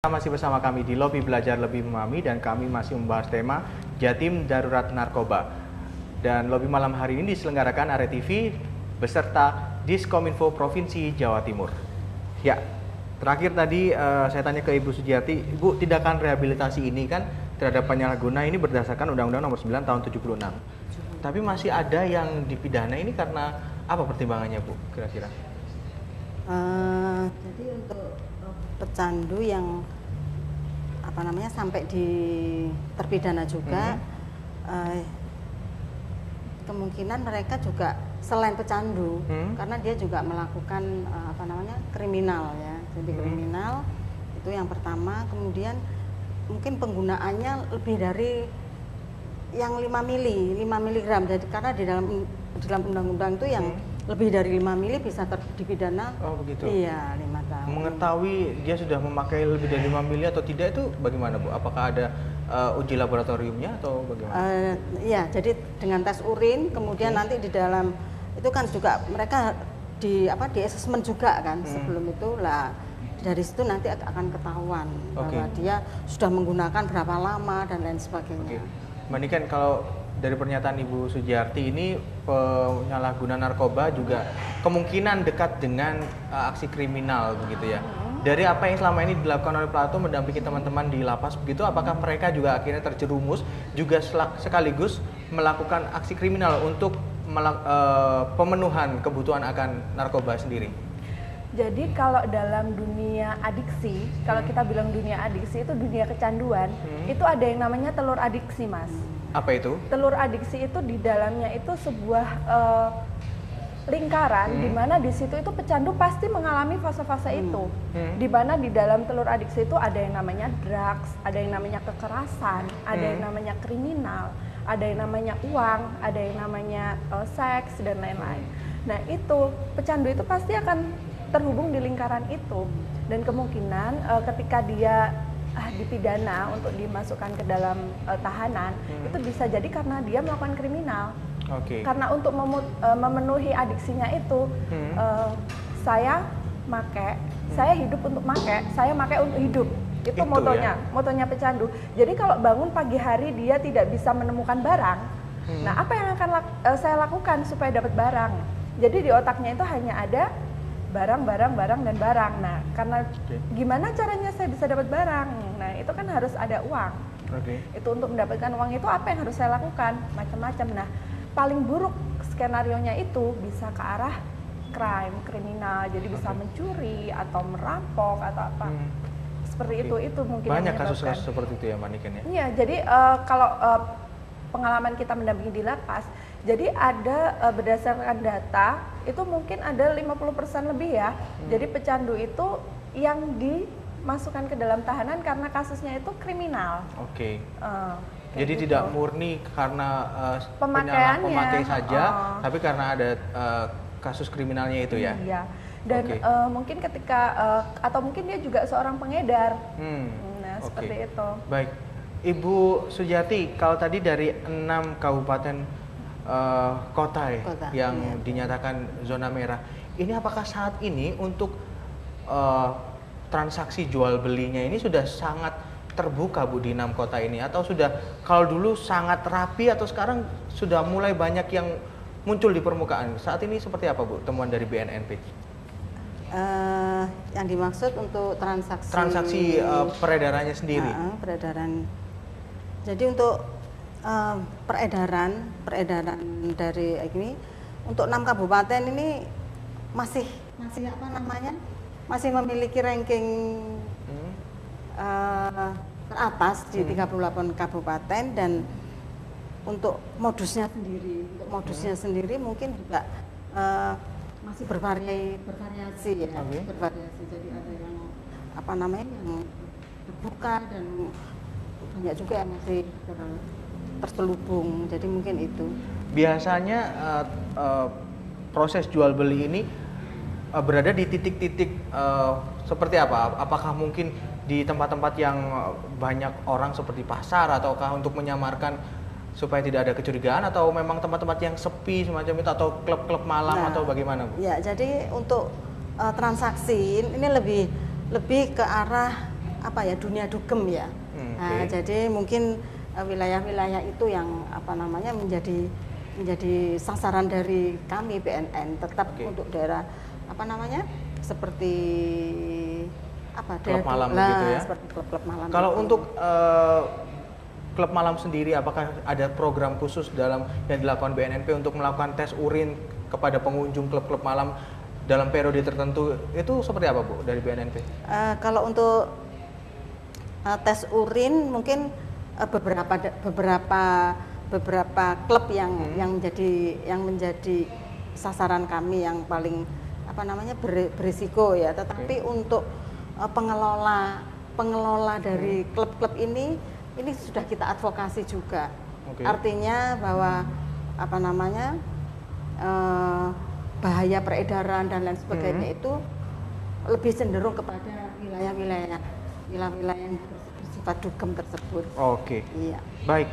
Masih bersama kami di Lobi Belajar Lebih Memahami dan kami masih membahas tema Jatim Darurat Narkoba. Dan Lobi malam hari ini diselenggarakan Are TV beserta Diskominfo Provinsi Jawa Timur. Ya, terakhir tadi saya tanya ke Ibu Sujiati, Ibu, tindakan rehabilitasi ini kan terhadap penyalahguna ini berdasarkan Undang-Undang Nomor 9 Tahun 76. Tapi masih ada yang dipidana ini karena apa pertimbangannya, Bu, kira-kira? Jadi untuk pecandu yang sampai di terpidana juga, kemungkinan mereka juga selain pecandu, karena dia juga melakukan kriminal ya. Jadi kriminal itu yang pertama, kemudian mungkin penggunaannya lebih dari yang 5 miligram. Jadi karena di dalam undang-undang itu yang lebih dari 5 mili bisa dipidana. Oh begitu? Iya, 5 tahun. Mengetahui dia sudah memakai lebih dari 5 mili atau tidak itu bagaimana, Bu? Apakah ada uji laboratoriumnya atau bagaimana? Iya, jadi dengan tes urin, kemudian nanti di dalam itu kan juga mereka di assessment juga kan sebelum itu lah. Dari situ nanti akan ketahuan bahwa dia sudah menggunakan berapa lama dan lain sebagainya. Mbak Niken, kalau dari pernyataan Ibu Sujiarti ini penyalahguna narkoba juga kemungkinan dekat dengan aksi kriminal begitu ya. Dari apa yang selama ini dilakukan oleh Plato mendampingi teman-teman di lapas begitu, apakah mereka juga akhirnya terjerumus juga sekaligus melakukan aksi kriminal untuk pemenuhan kebutuhan akan narkoba sendiri? Jadi kalau dalam dunia adiksi, kalau kita bilang dunia adiksi itu dunia kecanduan, itu ada yang namanya telur adiksi, Mas. Apa itu? Telur adiksi itu di dalamnya itu sebuah lingkaran di mana di situ itu pecandu pasti mengalami fase-fase itu. Di mana di dalam telur adiksi itu ada yang namanya drugs, ada yang namanya kekerasan, ada yang namanya kriminal, ada yang namanya uang, ada yang namanya seks dan lain-lain. Nah, itu pecandu itu pasti akan terhubung di lingkaran itu, dan kemungkinan ketika dia dipidana untuk dimasukkan ke dalam tahanan, itu bisa jadi karena dia melakukan kriminal. Karena untuk memenuhi adiksinya itu, saya hidup untuk saya make untuk hidup. Itu motonya pecandu. Jadi kalau bangun pagi hari dia tidak bisa menemukan barang, nah apa yang akan saya lakukan supaya dapat barang? Jadi di otaknya itu hanya ada barang. Nah, karena gimana caranya saya bisa dapat barang? Nah, itu kan harus ada uang. Itu untuk mendapatkan uang itu apa yang harus saya lakukan? Macam-macam. Nah, paling buruk skenarionya itu bisa ke arah kriminal. Jadi bisa mencuri atau merampok atau apa. Seperti itu mungkin. Banyak kasus-kasus seperti itu ya, Mbak Niken ya? Iya, jadi kalau pengalaman kita mendampingi di lapas, jadi ada berdasarkan data itu mungkin ada 50% lebih ya. Jadi pecandu itu yang dimasukkan ke dalam tahanan karena kasusnya itu kriminal. Jadi gitu. Tidak murni karena pemakaiannya pemakai saja, tapi karena ada kasus kriminalnya itu ya. Iya. Dan mungkin ketika atau mungkin dia juga seorang pengedar. Nah, seperti itu. Baik. Ibu Sujiati, kalau tadi dari 6 kabupaten kota yang dinyatakan zona merah, ini apakah saat ini untuk transaksi jual belinya ini sudah sangat terbuka, Bu, di 6 kota ini, atau sudah, kalau dulu sangat rapi atau sekarang sudah mulai banyak yang muncul di permukaan? Saat ini seperti apa, Bu, temuan dari BNNP? Yang dimaksud untuk transaksi peredarannya sendiri. Jadi untuk peredaran dari ini untuk 6 kabupaten ini masih memiliki ranking teratas di 38 kabupaten, dan untuk modusnya sendiri mungkin juga masih bervariasi ya. Bervariasi, jadi ada yang yang terbuka dan banyak juga yang masih terselubung, jadi mungkin itu. Biasanya proses jual beli ini berada di titik-titik seperti apa? Apakah mungkin di tempat-tempat yang banyak orang seperti pasar, ataukah untuk menyamarkan supaya tidak ada kecurigaan, atau memang tempat-tempat yang sepi semacam itu, atau klub-klub malam, atau bagaimana, Bu? Ya, jadi untuk transaksi ini lebih ke arah apa ya, dunia dugem ya. Nah, jadi mungkin wilayah-wilayah itu yang apa namanya menjadi sasaran dari kami BNN, tetap untuk daerah apa namanya seperti apa klub malam gitu ya. Seperti klub-klub malam. Kalau itu. untuk klub malam sendiri, apakah ada program khusus dalam yang dilakukan BNNP untuk melakukan tes urin kepada pengunjung klub-klub malam dalam periode tertentu, itu seperti apa Bu dari BNNP? Kalau untuk tes urin mungkin beberapa klub yang menjadi sasaran kami yang paling apa namanya berisiko ya. Tetapi untuk pengelola dari klub-klub ini sudah kita advokasi juga. Artinya bahwa apa namanya bahaya peredaran dan lain sebagainya itu lebih cenderung kepada wilayah-wilayah yang bersifat dugem tersebut. Iya. Baik.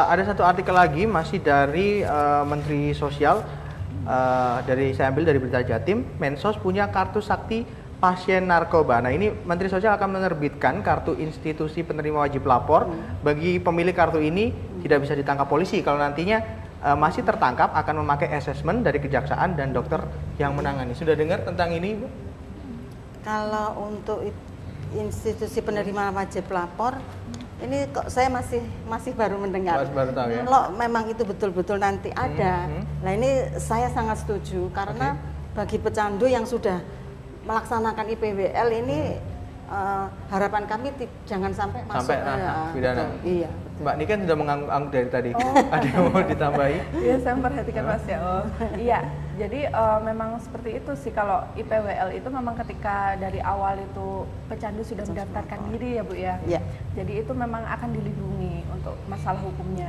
Ada satu artikel lagi masih dari Menteri Sosial, saya ambil dari Berita Jatim. Mensos punya kartu sakti pasien narkoba. Nah, ini Menteri Sosial akan menerbitkan kartu institusi penerima wajib lapor. Bagi pemilik kartu ini tidak bisa ditangkap polisi kalau nantinya masih tertangkap, akan memakai asesmen dari kejaksaan dan dokter yang menangani. Sudah dengar tentang ini, Bu? Kalau untuk institusi penerima wajib lapor, ini kok saya masih baru mendengar. Baru tahu ya. Kalau memang itu betul-betul nanti ada, nah ini saya sangat setuju karena bagi pecandu yang sudah melaksanakan IPWL ini harapan kami jangan sampai masuk pidana. Iya. Mbak Niken sudah mengangguk dari tadi. Ada yang mau ditambahi? Iya, saya memperhatikan Mas ya. Iya, jadi memang seperti itu sih, kalau IPWL itu memang ketika dari awal itu pecandu sudah mendaftarkan diri ya Bu ya. Iya. Jadi itu memang akan dilindungi untuk masalah hukumnya.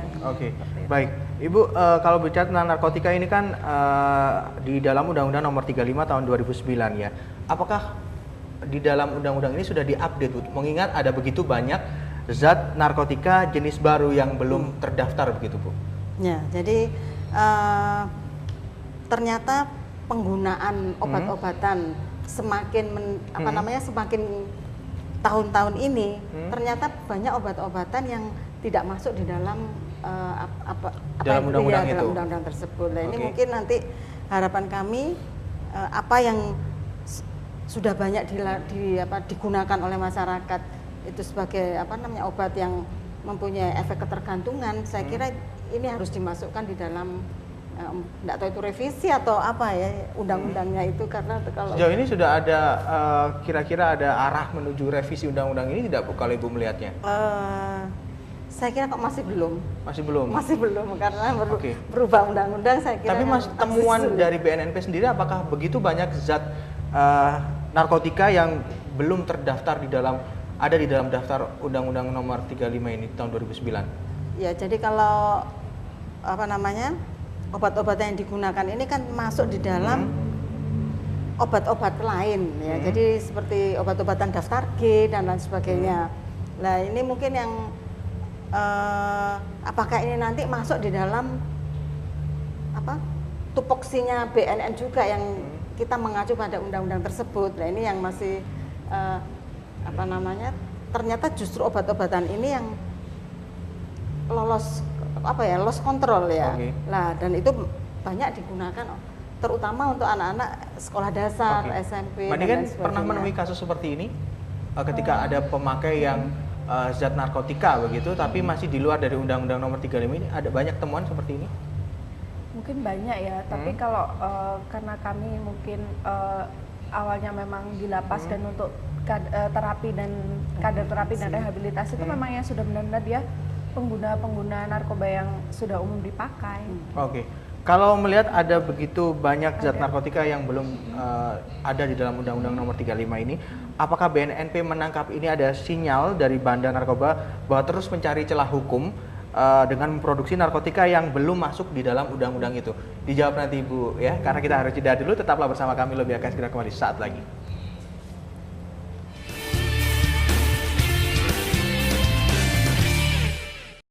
Baik. Ibu, kalau bicara tentang narkotika ini kan di dalam Undang-Undang Nomor 35 Tahun 2009 ya. Apakah di dalam undang-undang ini sudah diupdate, Bu? Mengingat ada begitu banyak zat narkotika jenis baru yang belum terdaftar begitu, Bu? Ya, jadi ternyata penggunaan obat-obatan semakin semakin tahun-tahun ini ternyata banyak obat-obatan yang tidak masuk di dalam dalam undang-undang tersebut. Nah, ini mungkin nanti harapan kami apa yang sudah banyak digunakan oleh masyarakat itu sebagai obat yang mempunyai efek ketergantungan, saya kira ini harus dimasukkan di dalam tidak tahu itu revisi atau apa ya undang-undangnya itu, karena kalau sejauh ini sudah ada kira-kira ada arah menuju revisi undang-undang ini tidak Bu kalau Ibu melihatnya? Saya kira kok masih belum karena berubah undang-undang, saya kira. Tapi temuan dari BNNP sendiri, apakah begitu banyak zat narkotika yang belum terdaftar ada di dalam daftar Undang-Undang Nomor 35 ini tahun 2009? Ya, jadi kalau obat-obatan yang digunakan ini kan masuk di dalam obat-obat lain ya. Jadi seperti obat-obatan daftar G dan lain sebagainya. Nah, ini mungkin yang apakah ini nanti masuk di dalam tupoksinya BNN juga yang kita mengacu pada undang-undang tersebut. Nah, ini yang masih ternyata justru obat-obatan ini yang lolos kontrol ya. Nah, dan itu banyak digunakan terutama untuk anak-anak sekolah dasar, SMP. Mbak Niken pernah menemui kasus seperti ini ketika ada pemakai yang zat narkotika begitu, tapi masih di luar dari Undang-Undang Nomor 35 ini, ada banyak temuan seperti ini? Mungkin banyak ya, tapi kalau karena kami mungkin awalnya memang di lapas dan untuk terapi dan kader terapi dan rehabilitasi itu memang yang sudah benar-benar dia pengguna narkoba yang sudah umum dipakai. Kalau melihat ada begitu banyak zat narkotika yang belum ada di dalam Undang-Undang Nomor 35 ini, apakah BNNP menangkap ini ada sinyal dari bandar narkoba bahwa terus mencari celah hukum dengan memproduksi narkotika yang belum masuk di dalam undang-undang itu? Dijawab nanti Ibu ya, karena kita harus jeda dulu. Tetaplah bersama kami, Lebih akan segera kembali saat lagi.